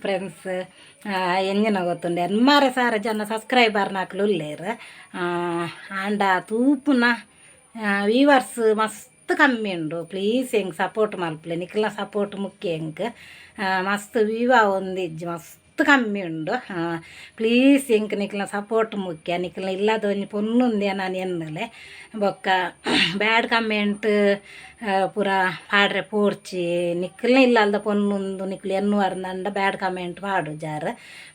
Friends ಎಂಜಿನ ಗೊತ್ತುಂಡೆ ಎನ್ಮಾರೆ ಸಾರ ಜನ subscriber ನಾಕ್ಲು ಉಲ್ಲೇರು and ತೂಪುನ viewers ಮಸ್ತ್ ಕಮ್ಮಿ ಉಂಡು ಪ್ಲೀಸ್ ಹೆಂಗೆ ಸಪೋರ್ಟ್ ಮಲ್ಪಲೆ ನಿಕ್ಲ ಸಪೋರ್ಟ್ ಮುಖ್ಯ ಹೆಂಗೆ ಮಸ್ತ್ ವ್ಯೂವ ಒಂದಿಜ್ಜಿ ಮಸ್ತ್ ಕಮ್ಮಿ ಉಂಡು ಪ್ಲೀಸ್ ಎಂಕ್ ನಿಕ್ಲ ಸಪೋರ್ಟ್ ಮುಖ್ಯ ನಿಕ್ಲ ಇಲ್ಲದ ಒಂಜಿ ಪೊನ್ನುಂದೆ ನಾನು ಎನ್ನಲೆ ಬೊಕ್ಕ ಬ್ಯಾಡ್ ಕಮೆಂಟ್ ಪೂರ ಪಾಡ್ರೆ ಪೋರ್ಚಿ ನಿಕ್ಲ ಇಲ್ಲದ ಪೊನ್ನುಂದು ನಿಕ್ಲು ಎನ್ನುವರ್ನಂಡ ಬ್ಯಾಡ್ ಕಮೆಂಟ್ ಪಾಡು ಜಾರು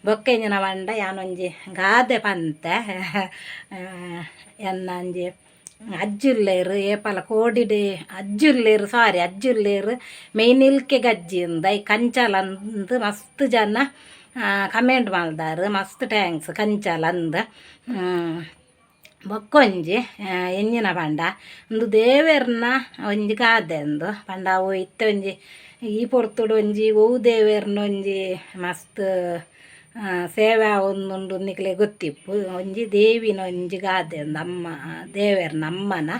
ಬೊಕ್ಕ ಎಂಜಿನ ಬಂಡ ಯಾನೊಂಜಿ ಗಾದೆ ಪಂತೆ ಎನ್ನಂಜಿ ಅಜ್ಜುಲ್ಲೇರು ಏಪಲ ಕೋಡಿಡೆ ಅಜ್ಜುಲ್ಲೇರು ಮೇಯ್ನಿಲ್ಕೆ ಗಜ್ಜಿ ಉಂದ ಈ ಕಂಚಾಲಂದು ಮಸ್ತ್ ಜನ ಕಮೆಂಟ್ ಮಾಡ್ದಾರು ಮಸ್ತ್ ಟ್ಯಾಂಕ್ಸ್ ಕಂಚಾಲ ಅಂದ ಬೊಕ್ಕೊಂಜಿ ಎಂಜಿನ ಪಂಡ ಒಂದು ದೇವೇರ್ನ ಒಂಜಿ ಗಾದೆ ಅಂದು ಪಂಡ ಅವು ಇತ್ತೆ ಒಂಜಿ ಈ ಪೊರ್ತುಡು ಒಂಜಿ ಓವು ದೇವೇರ್ನ ಒಂಜಿ ಮಸ್ತ್ ಸೇವೆ ಒಂದುಂಡು ನಿಕ್ಲೆ ಗೊತ್ತಿಪ್ಪು ಒಂಜಿ ದೇವಿನ ಒಂಜಿ ಗಾದೆ ಒಂದು ಅಮ್ಮ ದೇವೇರ್ನ ಅಮ್ಮನ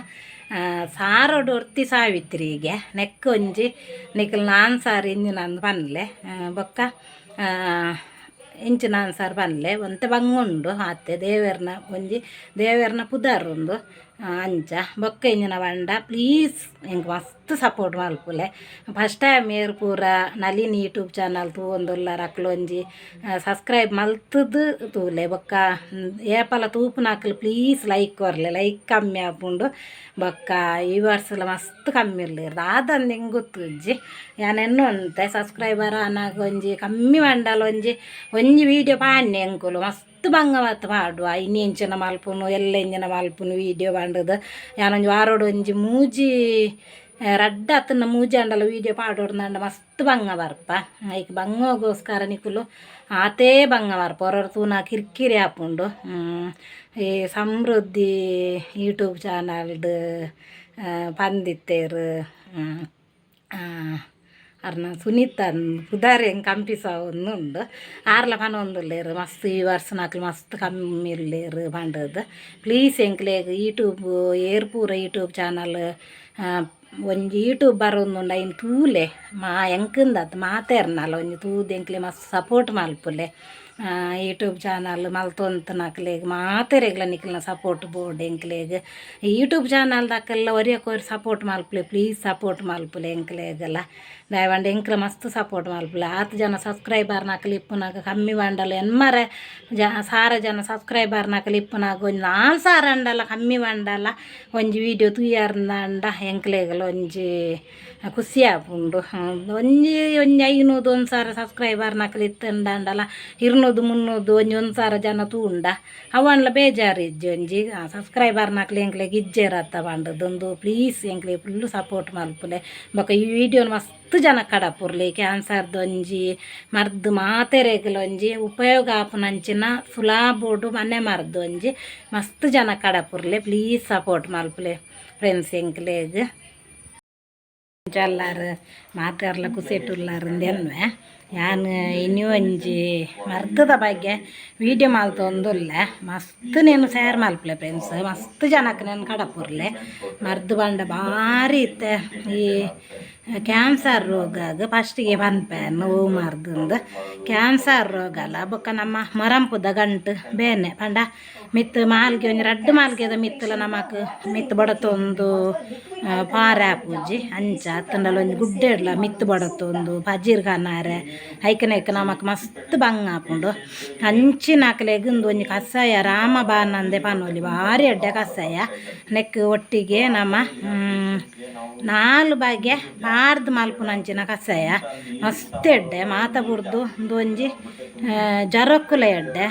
ಸಾರೋಡು ಒರ್ತಿ ಸಾವಿತ್ರಿಗೆ ನೆಕ್ ಒಂಜಿ ನಿಕ್ಲು ನಾನು ಸಾರು ಇಂಜಿನಂದು ಪನ್ಲೆ ಬೊಕ್ಕ ಇಂಚು ನಾನು ಸಾರು ಪನ್ಲೆ ಒಂತೆ ಬಂಗುಂಡು ಆತೆ ದೇವೇರ್ನ ಒಂಜಿ ದೇವೇರ್ನ ಪುದರುಂಡು ಅಂಚ ಬೊಕ್ಕ ಇಂಜಿನ ಬಂಡ ಪ್ಲೀಸ್ ಹೆಂಗೆ ಮಸ್ತ್ ಸಪೋರ್ಟ್ ಮಲ್ಪುಲೆ ಫಸ್ಟ್ ಟೈಮ್ ಏರು ಪೂರ ನಲಿನ್ ಯೂಟ್ಯೂಬ್ ಚಾನಲ್ ತೂವೊಂದುಲ್ಲಾರ ಅಕ್ಲು ಒಂಜಿ ಸಬ್ಸ್ಕ್ರೈಬ್ ಮಲ್ತದು ತೂಲೆ ಬೊಕ್ಕ ಏಪಲ ತೂಪುನಾಕ್ಲು ಪ್ಲೀಸ್ ಲೈಕ್ ಕೊರ್ಲೆ ಲೈಕ್ ಕಮ್ಮಿ ಆಪುಂಡು ಬೊಕ್ಕ ವ್ಯೂವರ್ಸ್ಲ ಮಸ್ತ್ ಕಮ್ಮಿ ಇರ್ಲಿರು ಆದಂದು ಹೆಂಗೆ ಗೊತ್ತುಜ್ಜಿ ಯಾನೆನ್ನು ಅಂತೆ ಸಬ್ಸ್ಕ್ರೈಬರ್ ಅನ್ನಾಗ ಒಂಜಿ ಕಮ್ಮಿ ಮಂಡಲ ಒಂಜಿ ವೀಡಿಯೋ ಪಾಡ್ನೆ ಅಂಕುಲು ಮಸ್ತ್ ಬಂಗವತ್ತು ಮಾಡುವ ಇನ್ನೆಂಚಿನ ಮಲ್ಪುನು ಎಲ್ಲ ಎಂಜಿನ ಮಲ್ಪುನು ವೀಡಿಯೋ ಬಂಡದು ಯಾನೊಂಜಿ ವಾರೋಡು ಒಂಜಿ ಮೂಜಿ ರಡ್ಡ ಅತ್ತನ ಮೂಜಿ ಅಂಡಲ ವೀಡಿಯೋ ಪಾಡೋಡ್ನಂಡ ಮಸ್ತ್ ಬಂಗ ಬರ್ಪ ಐಕ್ ಬಂಗೋಗೋಸ್ಕರ ನಿಕುಲು ಆತೇ ಬಂಗ ಬರ್ಪ ಹೊರರು ತೂನ ಕಿರಿಕಿರಿ ಹಾಪುಂಡು ಈ ಸಮೃದ್ಧಿ ಯೂಟ್ಯೂಬ್ ಚಾನಲ್ದು ಪಂದಿತ್ತೇರು ಅರ್ನ ಸುನೀತನ್ ಪುದಾರಿ ಹೆಂಗೆ ಕಂಪಿಸ ಒಂದುಂಡು ಆರ್ಲ ಪನೊಂದುಲ್ಲೇರು ಮಸ್ತ್ ಈ ವರ್ಷ ನಾಕ್ಲು ಮಸ್ತ್ ಕಮ್ಮಿ ಇರ್ಲೇರು ಪಂಡದು ಪ್ಲೀಸ್ ಎಂಕ್ಲೇಗ್ ಯೂಟ್ಯೂಬ್ ಏರ್ ಪೂರ ಯೂಟ್ಯೂಬ್ ಚಾನಲ್ ಒಂಜಿ ಯೂಟ್ಯೂಬ್ ಬರೋದುಂಡು ಐನ್ ತೂಲೆ ಎಂಕಂದತ್ ಮಾತೇರ್ನಲ್ಲ ಒಂಜಿ ತೂದು ಎಂಕ್ಲೆ ಮಸ್ತ್ ಸಪೋರ್ಟ್ ಮಲ್ಪುಲೆ ಯೂಟ್ಯೂಬ್ ಚಾನಲ್ ಮಲ್ತೊಂತ ನಕ್ಲೆಗ್ ಮಾತೆರೆಗ್ಲ ನಿಕ್ಲಿನ ಸಪೋರ್ಟ್ ಬೋರ್ಡ್ ಎಂಕ್ಲೆಗ್ ಯೂಟ್ಯೂಬ್ ಚಾನಲ್ದಾಕೆಲ್ಲ ಒರಿಯಕ್ಕೆ ಸಪೋರ್ಟ್ ಮಲ್ಪುಲೆ ಪ್ಲೀಸ್ ಸಪೋರ್ಟ್ ಮಲ್ಪುಲೆ ಎಂಕ್ಲೆಗೆಲ್ಲ ದಯವಂಡ ಎಂಕ್ಲ ಮಸ್ತ್ ಸಪೋರ್ಟ್ ಮಲ್ಪುಲೆ ಆತು ಜನ ಸಬ್ಸ್ಕ್ರೈಬರ್ ನಕಲಿ ಇಪ್ಪುನಾಗ ಕಮ್ಮಿ ಬಂಡಲ ಎನ್ಮರೆ ಸಾರ ಜನ ಸಬ್ಸ್ಕ್ರೈಬರ್ ನಕಲಿ ಇಪ್ಪುನಾಗ ಒಂಜಿ 4 ಸಾರ ಅಂಡಲ ಕಮ್ಮಿ ಬಂಡಲ ಒಂಜಿ ವೀಡಿಯೋ ತೂಯಾರ್ನಂಡ ಎಂಕ್ಲೆಗಲ ಒಂಜಿ ಖುಷಿ ಆಪುಂಡು ಒಂಜಿ 500 ಸಾರ ಸಬ್ಸ್ಕ್ರೈಬರ್ ನಕಲಿ ಇತ್ತಂಡಲ 200 300 ಒಂದು ಸಾರ ಜನ ತೂಂಡ ಅವನ್ಲ ಬೇಜಾರು ಇಜ್ಜಿ ಒಂಜಿ ಸಬ್ಸ್ಕ್ರೈಬರ್ ನಕ್ಲಿ ಎಂಕ್ಲೆಗ್ ಇಜ್ಜೆರತ್ತ ಬಂಡದೊಂದು ಪ್ಲೀಸ್ ಎಂಕ್ಲೆ ಫುಲ್ಲು ಸಪೋರ್ಟ್ ಮಲ್ಪುಲೆ ಬೊಕ್ಕ ಈ ವಿಡಿಯೋನ ಮಸ್ತ್ ಜನ ಕಡಪುರ್ಲಿ ಕ್ಯಾನ್ಸರ್ದು ಒಂಜಿ ಮರ್ದು ಮಾತೆರೆಗ್ಲ ಒಂಜಿ ಉಪಯೋಗ ಆಪುನಂಚಿನ ಸುಲಾಬೋಡು ಮನೆ ಮರ್ದು ಒಂಜಿ ಮಸ್ತ್ ಜನ ಕಡಪುರ್ಲೆ ಪ್ಲೀಸ್ ಸಪೋರ್ಟ್ ಮಲ್ಪುಲೆ ಫ್ರೆಂಡ್ಸ್ ಎಂಕ್ಲೆಗ್ ಎಲ್ಲಾರು ಮಾತಾಡ್ಲ ಕುಸೆಟ್ಟುಲ್ಲಾರು ಎನ್ವೆ ನಾನು ಇನ್ನೂ ಒಂಜಿ ಮರ್ದದ ಬಗ್ಗೆ ವೀಡಿಯೋ ಮಲ್ತೊಂದುಲ್ಲ ಮಸ್ತ್ నేను ಶೇರ್ ಮಲ್ಪಲೆ ಫ್ರೆಂಡ್ಸ್ ಮಸ್ತ್ ಜನಕ್ಕೆ ನಾನು ಕಡಪುರ್ಲೆ ಮರ್ದು ಬಂಡ ಭಾರಿ ಇತ್ತೆ ಈ ಕ್ಯಾನ್ಸರ್ ರೋಗ ಫಸ್ಟಿಗೆ ಪನ್ಪೆ ನೋವು ಮರ್ದಂದು ಕ್ಯಾನ್ಸರ್ ರೋಗ ಅಲ್ಲ ಬೊಕ್ಕ ನಮ್ಮ ಮರಂಪುದ ಗಂಟು ಬೇನೆ ಪಂಡ ಮಿತ್ತು ಮಾಲ್ಗೆ ಒಂಜಿ ರಡ್ಡು ಮಾಲ್ಗೆದ ಮಿತ್ತಲ ನಮಕ್ ಮಿತ್ತು ಬಡತೊಂದು ಪಾರೆ ಆಪುಜಿ ಅಂಚ ಅತ್ತಂಡಲ ಒಂಜಿ ಗುಡ್ಡೆಡ್ಲ ಮಿತ್ತು ಬಡತೊಂದು ಪಜೀರ್ ಖಾನಾರೆ ಐಕನೆಕ್ ನಮಕ್ ಮಸ್ತ್ ಬಂಗ ಆಪುಂಡು ಅಂಚಿನಾಕ್ಲೆಗೊಂದು ಒಂಜಿ ಕಷಾಯ ರಾಮಬಾನ್ ಅಂದೆ ಪನೊಲಿ ಭಾರಿ ಎಡ್ಡೆ ಕಷಾಯ ನೆಕ್ ಒಟ್ಟಿಗೆ ನಮ್ಮ 4 ಬಗೆ ಪಾರ್ದು ಮಲ್ಪುನಂಚಿನ ಕಷಾಯ ಮಸ್ತ್ ಎಡ್ಡೆ ಮಾತ ಬುರ್ದು ಒಂಜಿ ಜರಕ್ಕುಲ ಎಡ್ಡೆ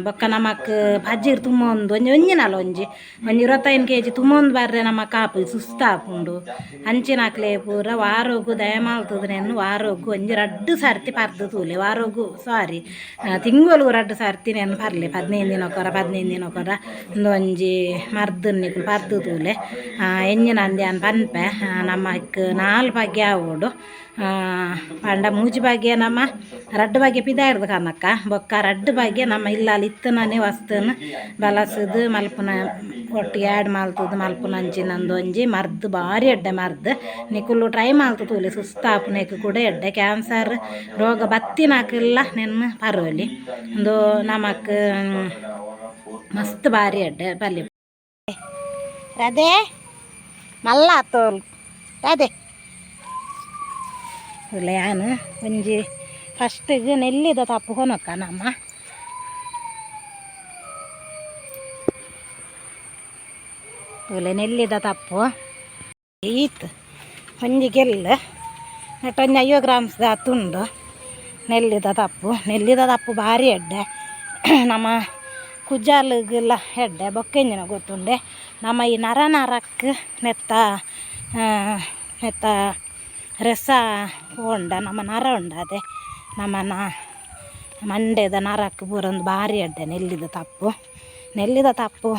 ಬೊಕ್ಕ ನಮಕ್ ಪಜೀರ್ ತುಮ್ಮೊಂದು ಒಂಜಿನಲ ಒಂಜಿ 25 kg ತುಮ್ಮೊಂದು ಬರ್ರೆ ನಮಕ್ ಆಪು ಸುಸ್ತಾಪುಂಡು ಅಂಚಿನಾಕ್ಲೆ ಪೂರ ವಾರೋಗು ದಯಮಾಲ್ತದ ನೆನ್ನು ವಾರೋಗು ಒಂಜಿ 2 ಸರ್ತಿ ಪರ್ದು ತೂಲೆ ವಾರೋಗು ಸಾರಿ ತಿಂಗಳು 2 ಸರ್ತಿ ನೆನು ಪರ್ಲೆ 15 ದಿನಕ್ಕೊರ ಒಂಜಿ ಮರ್ದನ್ನಿಕ್ಲು ಪರ್ದು ತೂಲೆ ಎಂಜಿನಂದೆ ಅನ್ ಪನ್ಪೆ ನಮಕ್ 4 ಬಗೆ ಆವೋಡು ಪಂಡ ಮೂಜಿ ಬಗೆ ನಮ್ಮ 2 ಬಗೆ ಪಿದಾಯಿರ್ದು ಕನಕ ಬೊಕ್ಕ 2 ಬಗೆ ನಮ್ಮ ಇಲ್ಲಾಲ ಇತ್ತನೇ ವಸ್ತುನ ಬಲಸದು ಮಲ್ಪುನ ಒಟ್ಟಿಗೆ ಆ್ಯಡ್ ಮಾಡ್ತದೆ ಮಲ್ಪುನಂಚಿನಂದು ಒಂಜಿ ಮರ್ದು ಭಾರಿ ಎಡ್ಡೆ ಮರ್ದು ನಿಕುಲು ಟ್ರೈ ಮಾಡ್ತು ತೂಲಿ ಸುಸ್ತಾಪುನೇಕು ಕೂಡ ಎಡ್ಡೆ ಕ್ಯಾನ್ಸರ್ ರೋಗ ಬತ್ತಿನಾಕಿಲ್ಲ ನೆನ್ನ ಪರೋಲಿ ಒಂದು ನಮಕ್ ಮಸ್ತ್ ಭಾರಿ ಎಡ್ಡೆ ಪಲ್ಯ ರದೇ ಮಲ್ಲ ತೋಲ್ ಅದೇ ಇಲ್ಲ ಯಾನು ಒಂಜಿ ಫಸ್ಟಿಗೆ ನೆಲ್ಲಿದ ತಪ್ಪು ಕೊನೊಕ್ಕ ನಮ್ಮ ತುಲೆ ನೆಲ್ಲಿದ ತಪ್ಪು ಈತ್ ಒಂಜಿ ಗೆಲ್ಲ ನೆಟ್ಟೊಂದು 50 ಗ್ರಾಮ್ಸ್ದ ತುಂಡು ನೆಲ್ಲಿದ ತಪ್ಪು ಭಾರಿ ಎಡ್ಡೆ ನಮ್ಮ ಕುಜಾಲಿಗೆಲ್ಲ ಎಡ್ಡೆ ಬೊಕ್ಕೆಂಜಿನ ಗೊತ್ತುಂಡೆ ನಮ್ಮ ಈ ನರಕ್ಕೆ ನೆತ್ತ ರಸ ಉಂಡ ನಮ್ಮ ನರ ಉಂಡ ಅದೇ ನಮ್ಮ ಮಂಡ್ಯದ ನರಕ್ಕೆ ಪೂರೊಂದು ಭಾರಿ ಎಡ್ಡೆ ನೆಲ್ಲಿದ ತಪ್ಪು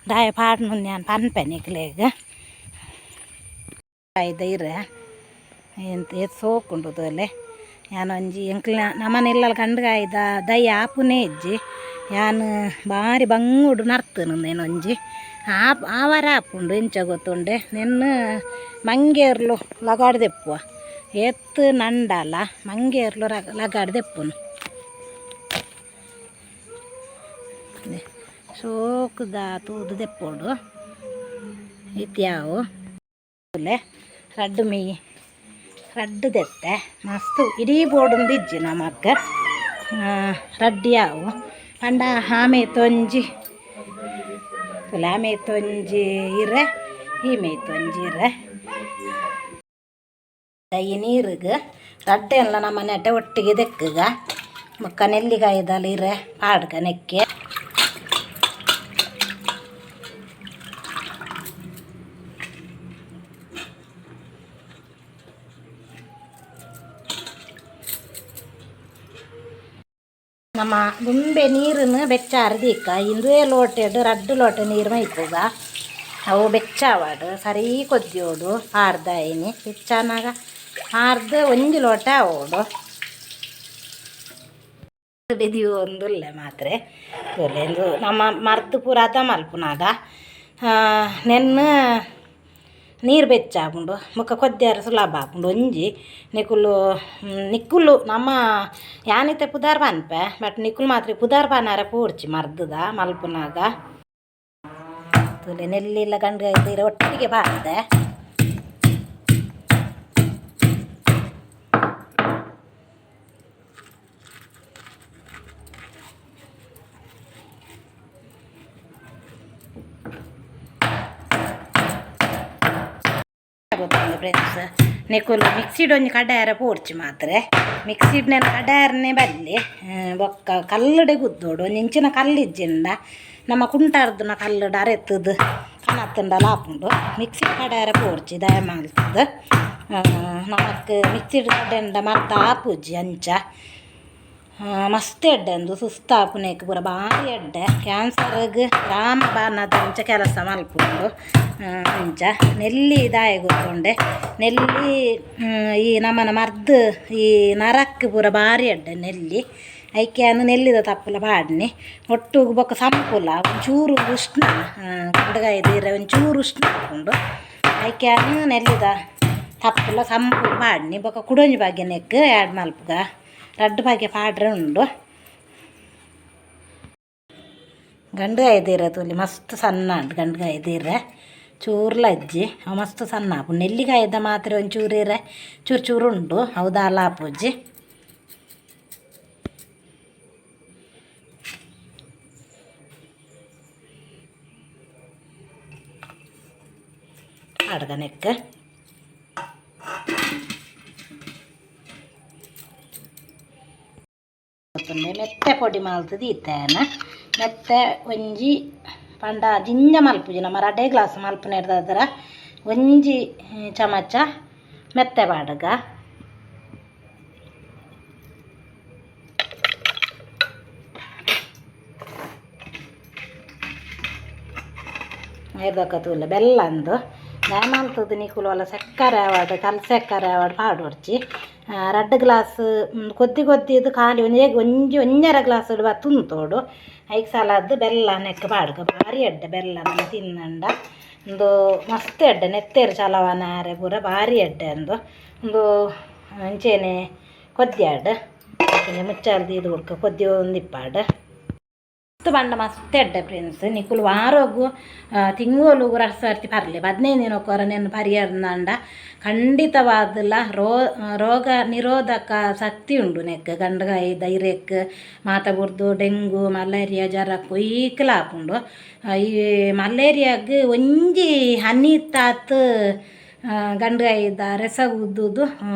ದಾಯ ಪಾಡ್ನು ನಾನು ಪನ್ಪೆನಿಕ್ಲೇಗ ಆಯ್ದ ಇರ ಎಂತ ಸೋಕುಂಡು ತೋಲೆ ಯಾನೊಂಜಿ ಎಂಕ್ಲ ನಮ್ಮನೆಲ್ಲ ಕಂಡ್ಗಾಯ್ದ ದೈ ಆಪುನೇ ಇಜ್ಜಿ ಯಾನು ಭಾರಿ ಬಂಗುಡು ನರ್ತನು ನೇನೊಂಜಿ ಆವಾರ ಆಪುಂಡು ಎಂಚ ಗೊತ್ತುಂಡೆ ನೆನ್ನ ಮಂಗೇರ್ಲು ಲಗಾಡ್ದೆಪ್ಪುವ ಎತ್ತು ನಂಡಲ್ಲ ಮಂಗೇರ್ಲು ಲಗಾಡ್ದೆಪ್ಪುನು ಸೋಕುದ ತೂದು ದೆಪ್ಪೋಡು ಇತ್ಯಾವು ರಡ್ಡು ದೆತ್ತೆ ಮಸ್ತು ಇಡೀ ಬೋರ್ಡುಂದು ಇಜ್ಜಿ ನಮಕ್ ರಡ್ಡಿಯಾವು ಪಂಡ ಆಮೇತೊಂಜಿ ಇರೆ ಈ ಮೇಯ್ತೊಂಜಿ ಇರೆ ಈ ನೀರಿಗೆ ರಡ್ಡೆ ಎಲ್ಲ ನಮ್ಮ ನೆಟ್ಟೆ ಒಟ್ಟಿಗೆ ದೆಕ್ಕಗ ಮಕ್ಕ ನೆಲ್ಲಿಕಾಯ್ದಲ್ಲಿ ಇರೆ ಪಾಡ್ಗ ನೆಕ್ಕೆ ನಮ್ಮ ದುಂಬೆ ನೀರನ್ನು ಬೆಚ್ಚಾರು ದೀಕ ಇಂದುವೇ ಲೋಟೆಡು ರಡ್ಡು ಲೋಟ ನೀರು ಮೈಪುಗ ಅವು ಬೆಚ್ಚಾವಾಡು ಸರಿ ಕೊದ್ದಿಯೋಡು ಆರ್ದಾಯಿನಿ ಬೆಚ್ಚಾನಾಗ ಆರ್ದು ಒಂಜಿ ಲೋಟ ಆವೋಡು ಹಿಡಿದೀವು ಒಂದುಲ್ಲ ಮಾತ್ರೆ ಒಲೆಂದು ನಮ್ಮ ಮರ್ದು ಪೂರ ಅದ ಮಲ್ಪುನಾದ ನೆನ್ನ ನೀರು ಬೆಚ್ಚಾಪುಂಡು ಮುಖ ಕೊದ್ದಿಯಾರು ಸುಲಭ ಆಪುಂಡು ಒಂಜಿ ನಿಕ್ಕುಲು ನಮ್ಮ ಯಾನಿತೆ ಪುದಾರ್ ಪನ್ಪೆ ಬಟ್ ನಿಕ್ಕುಲು ಮಾತ್ರ ಪುದಾರ್ ಪಾನಾರ ಪೂಡ್ಚಿ ಮರ್ದದ ಮಲ್ಪುನಾಗ ತುಲೆ ನೆಲ್ಲಿಲ್ಲ ಗಂಡು ಇದ್ರೆ ಒಟ್ಟಿಗೆ ಬಾರ್ದೆ ಗೊತ್ತುಂಡು ಫ್ರೆಂಡ್ಸ್ ನೆಕ್ಕುಲು ಮಿಕ್ಸಿಡ್ ಒಂಜಿ ಕಡಾಯರ ಪೋಡ್ಚಿ ಮಾತ್ರ ಮಿಕ್ಸಿಡ್ನ ಕಡಾಯರನ್ನೇ ಬಲ್ಲಿ ಬೊಕ್ಕ ಕಲ್ಲಡೆ ಗುದ್ದೋಡು ಒಂಜಿ ಇಂಚಿನ ಕಲ್ಲಿಜ್ಜಿಂಡ ನಮ್ಮ ಕುಂಟಾರ್ದುನ ಕಲ್ಲುಡ ಅರೆತ್ತದು ಕನತ್ತಂಡಲ ಆಪುಂಡು ಮಿಕ್ಸಿಡ್ ಕಡಾಯರ ಪೋಡ್ಚಿ ದಯ ಮಾಡ್ತದೆ ನಮಕ್ ಮಿಕ್ಸಿಡ್ ಕಡೆಂಡ ಮರ್ತ ಆಪುಜ್ಜಿ ಅಂಚ ಮಸ್ತ್ ಎಡ್ಡೆ ಅಂದು ಸುಸ್ತಾಪುನೇಕ್ ಪೂರ ಭಾರಿ ಎಡ್ಡೆ ಕ್ಯಾನ್ಸರ್ಗೆ ರಾಮಬಾಣದ ಅಂಚ ಕೆಲಸ ಮಲ್ಪುಂಡು ಅಂಚ ನೆಲ್ಲಿ ದಾಯ ಗೊತ್ತುಂಡೆ ನೆಲ್ಲಿ ಈ ನಮ್ಮನ ಮರ್ದು ಈ ನರಕ್ಕೆ ಪೂರ ಭಾರಿ ಎಡ್ಡೆ ನೆಲ್ಲಿ ಐಕ್ಯಾನು ನೆಲ್ಲಿದ ತಪ್ಪಲ ಪಾಡ್ನಿ ಒಟ್ಟು ಬೊಕ್ಕ ಸಂಪುಲ ಒಂಚೂರು ಉಷ್ಣ ಕುಂಡಗಾಯ್ದಿರ ಒಂಚೂರು ಉಷ್ಣ ಹಾಕೊಂಡು ಐಕ್ಯಾನು ನೆಲ್ಲಿದ ತಪ್ಪಲ ಸಂಪುಲ ಪಾಡ್ನಿ ಬೊಕ್ಕ ಕುಡೊಂಜಿ ಬಗ್ಗೆ ನೆಕ್ ಆ್ಯಡ್ ಮಲ್ಪುಗ ರಡ್ಡು ಬಗ್ಗೆ ಪಾಡ್ರೆ ಉಂಡು ಗಂಡುಗಾಯ್ದಿರ ತುಲಿ ಮಸ್ತ್ ಸಣ್ಣ ಉಂಟು ಗಂಡುಗಾಯ್ದಿರ ಚೂರ್ಲ ಅಜ್ಜಿ ಅವು ಮಸ್ತ್ ಸಣ್ಣ ಆಪು ನೆಲ್ಲಿಕಾಯ್ದ ಮಾತ್ರ ಒಂಚೂರಿರ ಚೂರು ಉಂಡು ಹೌದಾಲ ಆಪುಜ್ಜಿ ಅಡ್ಗನೆಕ್ಕ ಮೆತ್ತೆ ಪೊಡಿ ಮಲ್ತದು ಈತೇನ ಮೆತ್ತೆ ಒಂಜಿ ಪಂಡ ಜಿಂಜ ಮಲ್ಪುಜಿ ನಮ್ಮ ರಡ್ಡೆ ಗ್ಲಾಸ್ ಮಲ್ಪುನ ಹಿಡ್ದರ ಒಂಜಿ ಚಮಚ ಮೆತ್ತೆ ಪಾಡಗ ಐದಕ್ಕತ್ತೂಲ್ಲ ಬೆಲ್ಲ ಅಂದು ಮಲ್ತದ್ದು ನಿಕುಲು ಅಲ್ಲ ಸಕ್ಕರೆ ಆವಾಡು ಕಲ್ ಸಕ್ಕರೆ ಆವಾಡು ಪಾಡು ಹೊಡ್ಚಿ 2 ಗ್ಲಾಸ್ ಕೊದ್ದಿ ಕೊದ್ದಿದ್ದು ಖಾಲಿ ಒಂಜರ ಗ್ಲಾಸ್ ಇಡುವ ತುಂತೋಡು ಐದು ಸಲಾದ್ದು ಬೆಲ್ಲ ನೆಕ್ಕ ಪಾಡ್ಕ ಭಾರಿ ಎಡ್ಡೆ ಬೆಲ್ಲ ನನ್ನ ತಿನ್ನಂಡ ಒಂದು ಮಸ್ತ್ ಎಡ್ಡೆ ನೆತ್ತೇರು ಚಲವನಾರೆ ಪೂರ ಭಾರಿ ಎಡ್ಡೆ ಒಂದು ಅಂಚೆನೆ ಕೊದ್ಯಾಡು ಮುಚ್ಚಾಲ್ದು ಇದು ಹುಡ್ಕ ಕೊದ್ದಿ ಒಂದಿಪ್ಪಾಡು ಬಂಡ ಮಸ್ತ್ ಎಡ್ಡೆ ಫ್ರೆಂಡ್ಸ್ ನಿಕುಲು ವಾರೋಗು ತಿಂಗೋಲು ಸರ್ತಿ ಪರ್ಲಿ 15 ದಿನಕ್ಕೊರ ನೆನ್ನು ಪರಿಯರ್ನಂಡ ಖಂಡಿತವಾದಲ್ಲ ರೋಗ ನಿರೋಧಕ ಶಕ್ತಿ ಉಂಡು ನೆಕ್ ಗಂಡಗಾಯಿ ಧೈರ್ಯಕ್ ಮಾತ ಬುರ್ದು ಡೆಂಗು ಮಲೇರಿಯಾ ಜ್ವರಕ್ಕೂ ಈಕಲಾಪುಂಡು ಈ ಮಲೇರಿಯಾಗ್ ಒಂಜಿ ಹನಿ ತಾತ್ ಗಂಡಗಾಯಿದ ರಸ ಉದ್ದುದು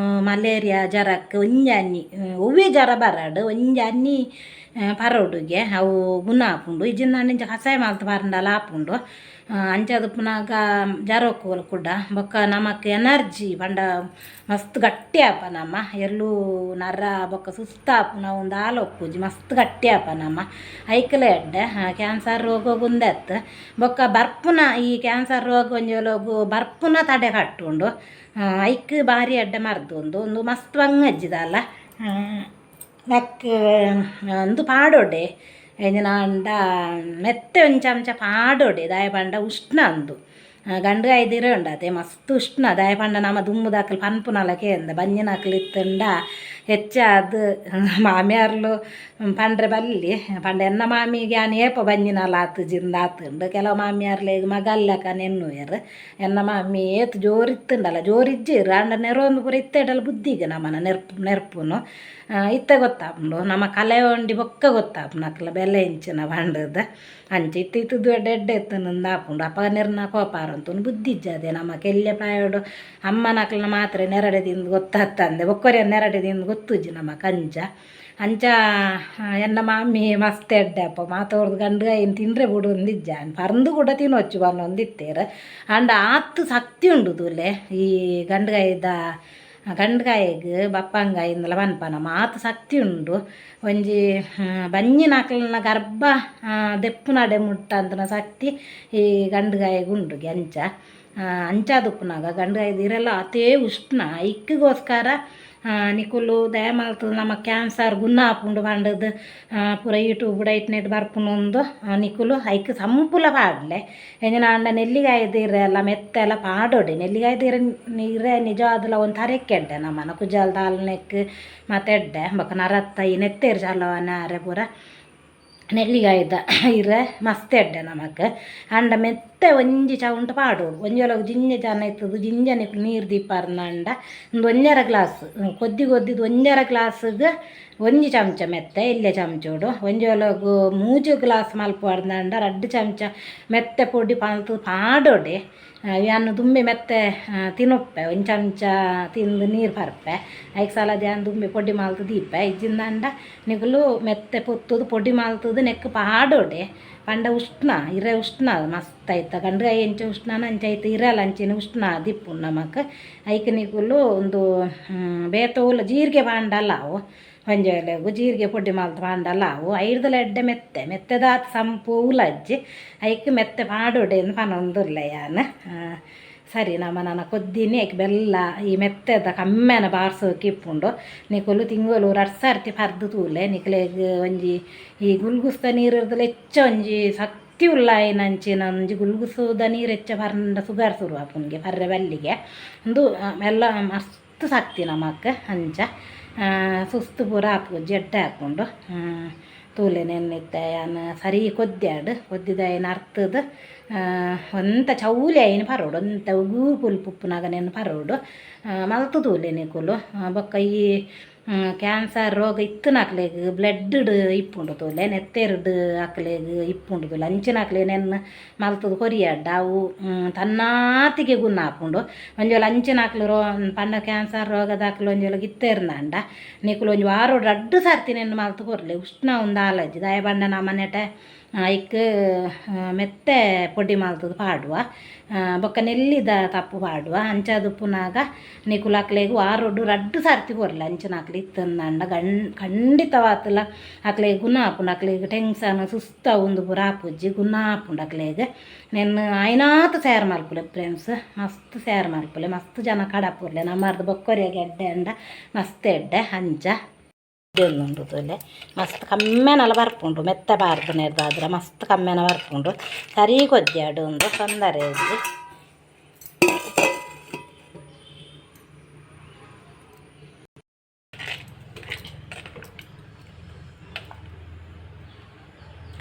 ಮಲೇರಿಯಾ ಜ್ವರಕ್ಕೆ ಒಂಜಿ ಹನಿ ಒವ್ವೇ ಜ್ವರ ಬರಡು ಒಂಜಿ ಹನಿ ಪರೋಡುಗೆ ಅವು ಗುಣ ಹಾಪುಂಡು ಇಜಿಂದ ನಿಂಚ ಕಷಾಯ ಮಾಲ್ತು ಪಾರಂಡಲ ಹಾಪುಂಡು ಅಂಚದು ಪುನಗ ಜರೋಕೋಲು ಕೂಡ ಬೊಕ್ಕ ನಮಕ್ ಎನರ್ಜಿ ಪಂಡ ಮಸ್ತ್ ಗಟ್ಟಿ ಆಪ ನಮ್ಮ ಎಲ್ಲೂ ನರ ಬೊಕ್ಕ ಸುಸ್ತಾಪು ನಾವು ಒಂದು ಆಲೊಪ್ಪುಜಿ ಮಸ್ತ್ ಗಟ್ಟಿ ಆಪ ನಮ್ಮ ಐಕಲೆ ಎಡ್ಡೆ ಕ್ಯಾನ್ಸರ್ ರೋಗ ಗುಂದೆತ್ ಬೊಕ್ಕ ಬರ್ಪುನ ಈ ಕ್ಯಾನ್ಸರ್ ರೋಗ ಒಂಜೋಲೋಗು ಬರ್ಪುನ ತಡೆ ಕಟ್ಟುಂಡು ಐಕ್ ಬಾರಿ ಎಡ್ಡೆ ಮರ್ದು ಒಂದು ಮಸ್ತ್ ಬಂಗಜ್ಜಿದಲ್ಲ ನೆಕ್ ಒಂದು ಪಾಡೋಡೆ ಎಂಜಿನಾಂಡ ಮೆತ್ತೆ ಒಂಚ ಚಮಚ ಪಾಡೋಡೆ ದಾಯ ಪಂಡ ಉಷ್ಣ ಅಂದು ಗಂಡಗಾಯ್ದಿರೇ ಉಂಡತೆ ಮಸ್ತ್ ಉಷ್ಣ ದಾಯ ಪಂಡ ನಮ್ಮ ದುಮ್ಮುದಾಕಲು ಪನ್ಪುನಲಕೆ ಅಂದ ಬಂಜಿನಾಕಲು ಇತ್ತುಂಡ ಹೆಚ್ಚಾದ ಮಾಮಿಯಾರ್ಲು ಪಂಡ್ರೆ ಬಲ್ಲಿ ಪಂಡ ಎನ್ನ ಮಾಮಿಗೆ ಆನೆ ಏಪ ಬಂಜಿನಲ್ಲ ಆತು ಜಿಂದ ಆತುಂಡು ಕೆಲವು ಮಾಮಿಯಾರ್ಲೆಗ್ ಮಗಲ್ಲಕ ನೆನ್ನುವೆರು ಎನ್ನ ಮಾಮಿ ಏತು ಜೋರಿತ್ತುಂಡಲ್ಲ ಜೋರಿಜ್ಜಿರು ಅಂಡ ನೆರೊಂದು ಪೂರ ಇತ್ತೇಟಲ್ಲ ಬುದ್ಧಿಗೆ ನಮ್ಮನ ನೆರ್ಪುನು ಇತ್ತ ಗೊತ್ತಾಪುಂಡು ನಮ್ಮ ಕಲೆ ಒಂಡಿ ಬೊಕ್ಕ ಗೊತ್ತಾಪುಂಡು ಅಕ್ಲ ಬೆಲೆ ಇಂಚಿನ ಪಂಡದ ಅಂಚೆ ಇತ್ತಿದ್ದು ಎಡ್ಡೆ ಎತ್ತುಂದು ಆಪುಂಡು ಅಪ್ಪ ನೆರ್ನ ಕೋಪಾರಂತು ಬುದ್ಧಿ ಇಜ್ಜದೆ ನಮ್ಮ ಕೆಲ್ಲೆ ಪ್ರಾಯೋಡು ಅಮ್ಮನಕ್ಲನ ಮಾತ್ರ ನೆರಡೆ ತಿಂದು ಗೊತ್ತಾಗ್ತಂದೆ ಬೊಕ್ಕರೆ ನೆರಡೆ ತಿಂದು ಗೊತ್ತುಜ್ಜಿ ನಮ್ಮ ಕಂಚ ಅಂಚ ಎನ್ನ ಮಾಮಿ ಮಸ್ತ್ ಎಡ್ಡೆ ಅಪ್ಪ ಮಾತವ್ರದ್ದು ಗಂಡುಗಾಯಿನ ತಿಂದರೆ ಬಿಡು ಒಂದಿಜ್ಜ ಪರಂದು ಕೂಡ ತಿನ್ನೊಚ್ಚು ಬಂದೊಂದಿತ್ತೇರು ಅಂಡ ಆತು ಶಕ್ತಿ ಉಂಡು ತೂಲೆ ಈ ಗಂಡಗಾಯಿಗೆ ಬಪ್ಪಂಗಾಯಿಂದಲ ಪನ್ಪನ ಮಾತು ಶಕ್ತಿ ಉಂಡು ಒಂಜಿ ಬಂಜಿನಾಕ್ಲನ ಗರ್ಭ ದೆಪ್ಪುನಡೆ ಮುಟ್ಟ ಅಂತನ ಶಕ್ತಿ ಈ ಗಂಡಗಾಯಿಗೆ ಉಂಡು ಅಂಚ ಅಂಚಾದುಪ್ಪುನಾಗ ಗಂಡಗಾಯ್ದು ಇರೆಲ್ಲ ಅತೇ ಉಷ್ಣ ಇಕ್ಕಿಗೋಸ್ಕರ ನಿಕುಲು ದಯಮಾಲ್ತು ನಮ್ಮ ಕ್ಯಾನ್ಸರ್ ಗುಣ ಆಪುಂಡು ಪಂಡದು ಪೂರ ಯೂಟ್ಯೂಬ್ ಇಟ್ನೆಟ್ ಬರ್ಪುನೊಂದು ನಿಕುಲು ಐಕ್ ಸಂಪುಲ ಪಾಡ್ಲೆ ಎಂಜಿನಾಂಡ ನೆಲ್ಲಿಗಾಯ್ದಿರೆ ಎಲ್ಲ ಮೆತ್ತೆಲ್ಲ ಪಾಡೋಡೆ ನೆಲ್ಲಿಗಾಯ್ದಿರೆ ಇರೆ ನಿಜವಾದಲ್ಲ ಒಂದು ತರೆಕ್ಕೆಡ್ಡೆ ನಮ್ಮನ ಕುಜಾಲ್ ದಾಲ್ನೆಕ್ ಮತ್ತೆಡ್ಡೆ ಬೊಕ್ಕ ನರತ್ತ ಈ ನೆತ್ತೇರು ಚಲವನ ಅರೆ ಪೂರ ನೆಲ್ಲಿಗಾಯ್ದ ಇರೆ ಮಸ್ತ್ ಎಡ್ಡೆ ನಮಕ್ ಅಂಡ ಮೆತ್ತೆ ಒಂಜಿ ಚೌಂಟ ಪಾಡೋಡು ಒಂಜೊಲಗು ಜಿಂಜ ಜನ ಇತ್ತದು ಜಿಂಜನೆ ನೀರು ದೀಪಾರ್ನಂಡ ಒಂದು 1 ಗ್ಲಾಸ್ ಕೊದ್ದಿದ್ದು 1 ಗ್ಲಾಸ್ಗೆ ಒಂಜಿ ಚಮಚ ಮೆತ್ತೆ ಇಲ್ಲೇ ಚಮಚೋಡು ಒಂಜೊಲಗು 3 ಗ್ಲಾಸ್ ಮಲ್ಪುವಾರ್ನಂಡ 2 ಚಮಚ ಮೆತ್ತೆ ಪೊಡಿ ಪಾಲ್ತು ಪಾಡೋಡೆ ಯಾನು ದುಂಬಿ ಮೆತ್ತೆ ತಿನ್ನೊಪ್ಪೆ ಒಂದು ಚಮಚ ತಿಂದು ನೀರು ಪರ್ಪೆ ಐದು ಸಲ ಧ್ಯಾನ್ ದುಂಬಿ ಪೊಡಿ ಮಾಲ್ತು ದೀಪೆ ಇಜ್ಜಿಂದಂಡ ನಿಗಲು ಮೆತ್ತೆ ಪೊತ್ತುದು ಪೊಡಿ ಮಾಲ್ತದು ನೆಕ್ ಪಾಡೋಡೆ ಪಂಡ ಉಷ್ಣ ಇರೆ ಉಷ್ಣ ಮಸ್ತ್ ಆಯ್ತ ಗಂಡಗಾಯಿ ಎಂಚ ಉಷ್ಣನ ಅಂಚೈತೆ ಇರಲ್ಲ ಅಂಚಿನ ಉಷ್ಣ ದಿಪ್ಪು ನಮಕ್ ಐಕ್ ನಿಗುಲು ಒಂದು ಬೇತೋಲ ಜೀರಿಗೆ ಪಾಂಡಲ್ಲ ಅವು ಒಂಜೆಲೆಗು ಜೀರಿಗೆ ಪೊಡಿ ಮಾಲ್ತು ಪಾಂಡಲ್ಲ ಅವು ಐಡ್ದಲ ಎಡ್ಡೆ ಮೆತ್ತೆದಾತ ಸಂಪು ಉಲಜ್ಜಿ ಐಕ್ ಮೆತ್ತೆ ಪಾಡೋಡೆ ಪನೊಂದುಲ್ಲ ಯಾನು ಸರಿ ನನ್ನ ಕೊದ್ದಿನಿ ಐಕ್ ಬೆಲ್ಲ ಈ ಮೆತ್ತೆದ ಕಮ್ಮೆನ ಬಾರ್ಸೋಕೆ ಇಪ್ಪುಂಡು ನಿಕುಲು ತಿಂಗಳು 2 ಸರ್ತಿ ಪರ್ದು ತೂಲೆ ನಿಕ್ಲೆಗ್ ಒಂಜಿ ಈ ಗುಲ್ಗುಸ್ತ ನೀರು ಇರ್ದಲ್ಲ ಹೆಚ್ಚ ಒಂಜಿ ಶಕ್ತಿ ಉಳ್ಳಾಯಿನಂಚಿನ ಒಂಜಿ ಗುಲ್ಗುಸದ ನೀರು ಹೆಚ್ಚ ಪರ್ಂಡ ಸುಗರ್ ಸುರು ಆಪುನ್ಗೆ ಪರ್ರೆ ಬಲ್ಲಿಗೆ ಒಂದು ಎಲ್ಲ ಮಸ್ತ್ ಶಕ್ತಿ ನಮಕ್ ಅಂಚ ಸುಸ್ತು ಪೂರ ಹಾಕು ಜಡ್ಡೆ ಹಾಕ್ಕೊಂಡು ತೂಲೆ ನೆನ್ನಿತ್ತೆ ಯಾನು ಸರಿ ಕೊದ್ದಿದ ಏನು ಅರ್ತದ ಒಂತ ಚೌಲಿ ಆಯ್ನ ಪರೋಡು ಒಂತ ಉಗು ಪುಲ್ಪು ಉಪ್ಪುನಾಗ ನೆನ್ನು ಪರೋಡು ಮಲ್ತು ತೂಲೆ ನಿಕುಲು ಬೊಕ್ಕ ಈ ಕ್ಯಾನ್ಸರ್ ರೋಗ ಇತ್ತುನಾಕ್ಲೆಗ್ ಬ್ಲಡ್ ಇಪ್ಪುಂಡು ತೂಲೆ ನೆತ್ತೆರ್ಡು ಹಾಕ್ಲೆಗ್ ಇಪ್ಪುಂಡು ತೂಲೆ ಅಂಚಿನಾಕ್ಲೆ ನೆನ್ನು ಮಲ್ತದು ಕೊರಿಯಡ್ಡ ಅವು ತನ್ನಾತಿಗೆ ಗುಣ ಹಾಪುಂಡು ಒಂಜೋಲ ಅಂಚಿನಾಕ್ಲು ಪಂಡ ಕ್ಯಾನ್ಸರ್ ರೋಗದಾಕ್ಲು ಒಂಜೋಲ ಗಿತ್ತೆರ್ನಂಡ ನಿಕುಲು ಒಂಜಿ ವಾರೋಡು 2 ಸರ್ತಿ ನೆನ್ನು ಮಲ್ತು ಕೊರ್ಲೆ ಉಷ್ಣ ಒಂದು ಆಲಜ್ಜಿ ದಯ ಬಂಡ ನಮ್ಮನೆಟ ಐಕ್ ಮೆತ್ತೆ ಪೊಡಿ ಮಲ್ತದು ಪಾಡುವ ಬೊಕ್ಕ ನೆಲ್ಲಿದ ತಪ್ಪು ಪಾಡುವ ಅಂಚದು ಪುನಾಗ ನಿಕುಲು ವಾರೊಡು ರಡ್ಡು ಸರ್ತಿ ಕೊರಲ ಅಂಚನ ಅಕ್ಲೆ ಇತ್ತಂದಂಡ ಖಂಡಿತವಾತಲ ಅಕ್ಲೆಗ್ ಗುಣ ಆಪುಂಡು ಅಕ್ಲೆಗ್ ಟೆನ್ಷನ್ ಸುಸ್ತ ಒಂದು ಪೂರ ಆಪುಜ್ಜಿ ಗುಣ ಆಪುಂಡು ಅಕ್ಲೆಗ್ ನೆನ್ను ಆಯ್ನಾತ್ ಸೇರ್ ಮಲ್ಪುಲೆ ಫ್ರೆಂಡ್ಸ್ ಮಸ್ತ್ ಸೇರ್ ಮಲ್ಪುಲೆ ಮಸ್ತ್ ಜನ ಕಡಪುರ್ಲೆ ನಮ್ಮರ್ದು ಬೊಕ್ಕೊರಿಯಾಗ ಎಡ್ಡೆ ಅಂಡ ಮಸ್ತ್ ಎಡ್ಡೆ ಅಂಚ ಉಂಡು ತೋಲೆ ಮಸ್ತ್ ಕಮ್ಮೆನಲ ಬರ್ಪುಂಡು ಮೆತ್ತ ಬಾರ್ದು ನೆರ್ದಾದ್ರೆ ಮಸ್ತ್ ಕಮ್ಮೆನ ಬರ್ಪುಂಡು ಸರಿ ಕೊಜ್ಜಾಡು ಒಂದು ತೊಂದರೆ ಇದ್ದು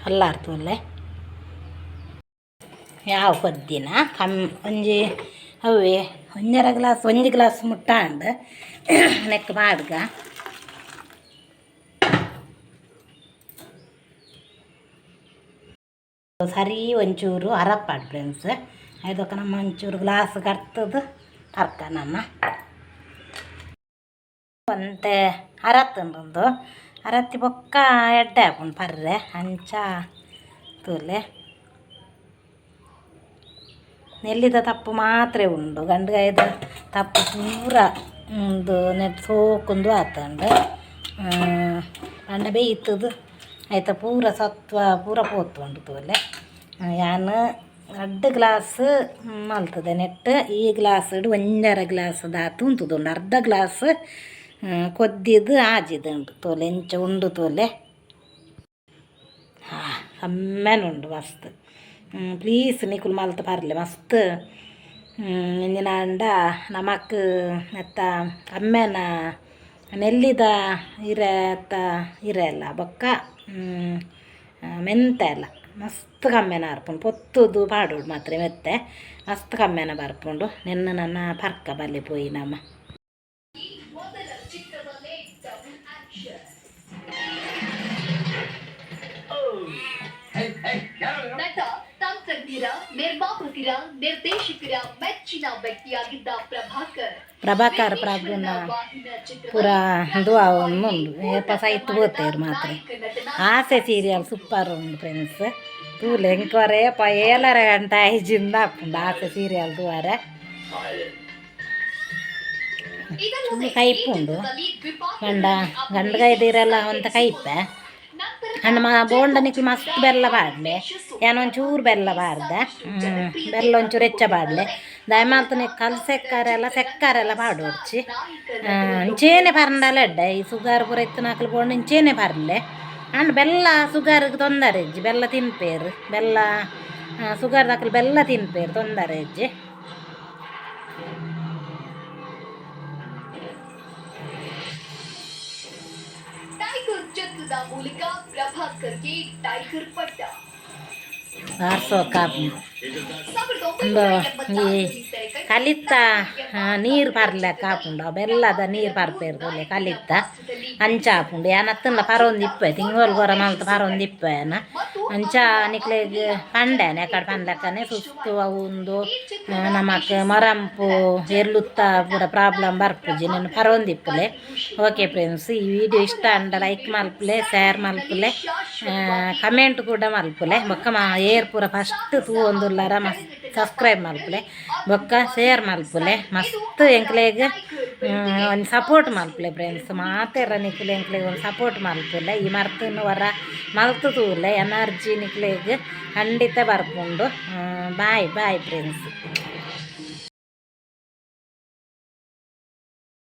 ಅಲ್ಲಾರ್ತೋಲೆ ಯಾವ ಕೊದ್ದಿನ ಒಂಜಿ ಅವೇ ಒಂಜಿ ಗ್ಲಾಸ್ ಮುಟ್ಟಾಂಡು ನೆಕ್ ಬಾಡ್ಗ ಸರಿ ಒಂಚೂರು ಅರಪ್ಪಾಡು ಫ್ರೆಂಡ್ಸ್ ಇದಕ್ಕೆ ನಮ್ಮ ಒಂಚೂರು ಗ್ಲಾಸ್ ಕರ್ತದು ಅರ್ಕ ನಮ್ಮ ಒಂತೆ ಅರತ್ತಂದು ಅರತ್ತಿ ಬೊಕ್ಕ ಎಡ್ಡೆ ಹಾಕೊಂಡು ಪರ್ರೆ ಅಂಚ ತೂಲೆ ನೆಲ್ಲಿದ ತಪ್ಪು ಮಾತ್ರ ಉಂಡು ಗಂಡುಗಾಯ್ದ ತಪ್ಪು ಪೂರ ಒಂದು ನೆಟ್ ಸೋಕುಂದು ಆತಂಡು ಅಂಡ ಬೇಯ್ತದು ಆಯ್ತಾ ಪೂರ ಸತ್ವ ಪೂರ ಪೋತುಂಡು ತೋಲೆ ಯಾನು 2 ಗ್ಲಾಸ್ ಮಲ್ತದೆ ನೆಟ್ ಈ ಗ್ಲಾಸ್ ಇಡು 1.5 ಗ್ಲಾಸ್ ದಾತು ಉಂತುದುಂಡು ಅರ್ಧ ಗ್ಲಾಸ್ ಕೊದ್ದಿದ್ದು ಆಜಿದುಂಡು ತೋಲೆ ಎಂಚ ಉಂಡು ತೋಲೆ ಕಮ್ಮೆನುಂಡು ಮಸ್ತ್ ಪ್ಲೀಸ್ ನಿಕುಲು ಮಲ್ತು ಪರ್ಲೆ ಮಸ್ತ್ ಇಂಜಿನ ಅಂಡ ನಮಕ್ ಎತ್ತ ಕಮ್ಮೆನ ನೆಲ್ಲಿದ ಇರೆ ಅತ್ತ ಇರೆ ಎಲ್ಲ ಬೊಕ್ಕ ಮೆಂತೆ ಎಲ್ಲ ಮಸ್ತ್ ಕಮ್ಮೆನ ಬರ್ಪುಂಡು ಪೊತ್ತುದು ಪಾಡೋಡು ಮಾತ್ರ ಮೆತ್ತೆ ಮಸ್ತ್ ಕಮ್ಮೆನ ಬರ್ಪುಂಡು ನೆನ್ನೆ ನನ್ನ ಪರ್ಕ ಬಲ್ಲಿ ಪೋಯಿ ನಮ್ಮ ನಟ ತಂತ್ರಜ್ಞರ ನಿರ್ಮಾಪಕರ ನಿರ್ದೇಶಕರ ಮೆಚ್ಚಿನ ವ್ಯಕ್ತಿಯಾಗಿದ್ದ ಪ್ರಭಾಕರ್ ಪ್ರಭುನ ಪೂರ ಇದು ಉಂಡು ಏಪ ಸೈಟ್ ಹೋಗ್ತೇರು ಮಾತ್ರ ಆಸೆ ಸೀರಿಯಲ್ ಸೂಪರ್ ಉಂಡು ಫ್ರೆಂಡ್ಸ್ ತೂಲೆ ಎಂಕ್ವರೆ ಏಲರ ಗಂಟೆ ಐಜಿಂದ ಹಾಕೊಂಡು ಆಸೆ ಸೀರಿಯಲ್ ತೂವರೆ ಕೈಪುಂಡು ಗಂಡಗೈದಿರೆಲ್ಲ ಅಂತ ಕೈಪೆ ಅಂಡ್ ಬೋಂಡ ನಿಕ್ಲು ಮಸ್ತ್ ಬೆಲ್ಲ ಬಾಡ್ಲೆ ಏನೊಂಚೂರು ಬೆಲ್ಲ ಬಾರ್ದೆ ಬೆಲ್ಲ ಒಂಚೂರು ಹೆಚ್ಚ ಬಾಡ್ಲೆ ದಯಮಾಲ್ತು ನೀ ಸೆಕ್ಕಾರೆಲ್ಲ ಬಾಡೋಡ್ಚಿ ಇಂಚೇನೆ ಪರ್ಂಡಲ್ಲ ಎಡ್ಡೆ ಈ ಸುಗಾರ್ ಪೂರ ಇತ್ತು ನಾಲ್ಕು ಬೋಂಡ ಇಂಚೇನೆ ಪರ್ಲೆ ಅಂಡ್ ಬೆಲ್ಲ ಸುಗಾರ್ಗೆ ತೊಂದರೆ ಇಜ್ಜಿ ಬೆಲ್ಲ ತಿನ್ಪೇರು ಬೆಲ್ಲ ಸುಗಾರ್ ದಾಖಲು ಬೆಲ್ಲ ತಿನ್ಪೇರು ತೊಂದರೆ ಇಜ್ಜಿ ಮೂಲಕ ಪ್ರಭಾಕರ್ಗೆ ಟೈಗರ್ ಪಟ್ಟ ಒಂದು ಈ ಕಲಿತ ನೀರು ಪರ್ಲೆ ಕಾಪುಂಡು ಬೆಲ್ಲದ ನೀರು ಪರ್ಪೇರ್ದು ಕಲಿತ ಅಂಚ ಹಾಪುಂಡು ಏನತ್ತಲ್ಲ ಪರೊಂದು ಇಪ್ಪೆ ತಿಂಗಳು ಗೊರ ಮಲ್ತು ಪರೊಂದು ಇಪ್ಪೆನ ಅಂಚ ನಿಕ್ಲೆಗ್ ಪಂಡೆನೆ ಎಕಡೆ ಪಂಡ್ಲೆಕ್ಕನೆ ಸುಸ್ತು ಒಂದು ನಮಕ್ ಮರಂಪು ಎರ್ಲುತ್ತ ಪೂರ ಪ್ರಾಬ್ಲಮ್ ಬರ್ಪುಜಿ ನಾನು ಪರೊಂದು ಇಪ್ಪಲೆ ಓಕೆ ಫ್ರೆಂಡ್ಸ್ ಈ ವಿಡಿಯೋ ಇಷ್ಟ ಅಂಡ ಲೈಕ್ ಮಲ್ಪಲೆ ಶೇರ್ ಮಲ್ಪಲೆ ಕಮೆಂಟ್ ಕೂಡ ಮಲ್ಪಲೆ ಬೊಕ್ಕ ಏರ್ ಪೂರ ಫಸ್ಟ್ ತೂ ಒಂದುಲ್ಲಾರ ಮಸ್ತ್ ಸಬ್ಸ್ಕ್ರೈಬ್ ಮಲ್ಪಲೆ ಬೊಕ್ಕ ಶೇರ್ ಮಲ್ಪಲೆ ಮಸ್ತ್ ಎಂಕ್ಲೆಗ್ ಒಂದು ಸಪೋರ್ಟ್ ಮಲ್ಪಲೆ ಫ್ರೆಂಡ್ಸ್ ಮಾತೆರ ನಿಕ್ಲೆ ಎಂಕ್ಲೆಗ್ ಒಂದು ಸಪೋರ್ಟ್ ಮಲ್ಪಲೆ ಈ ಮರ್ತನ್ನು ವರ ಮಲ್ತು ತೂಲೆ ಎನರ್ಜಿ ನಿಕ್ಲೆಗ್ ಖಂಡಿತ ಬರ್ಪುಂಡು ಬಾಯ್ ಬಾಯ್ ಫ್ರೆಂಡ್ಸ್.